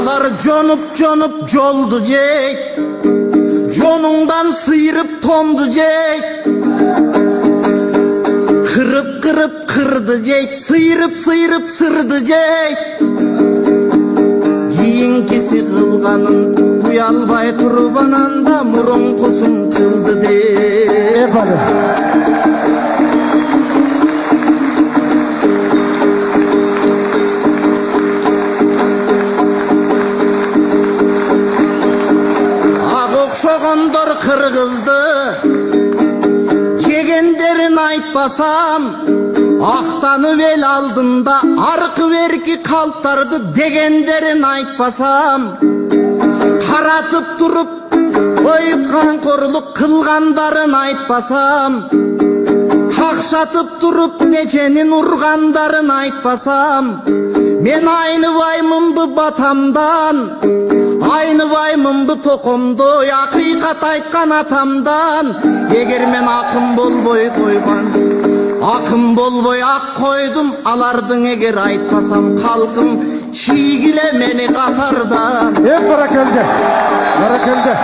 Алар жонуп жолду жейт, жонуңдан сыйрып тонду жейт, кырып кырды жейт, сыйрып сырды жейт. Кийинкиси кылганын уялбай туруп ананда мурункусун кылды дейт. Okşogondor kırgızdı, jegендерин айтпасам, актанып эл алдында аркы берки калттарды дегендерин айтпасам, каратып туруп коюп камкорлук кылгандарын айтпасам, какшатып туруп неченин ургандарын айтпасам, мен айныбаймынбы батамдан, айныбаймынбы токомдой акыйкат айткан атамдан. Эгер мен акын болбой койгон, акын болбой ак койдум алардын, эгер айтпасам калкым чийгиле мени катардан. Баракелде.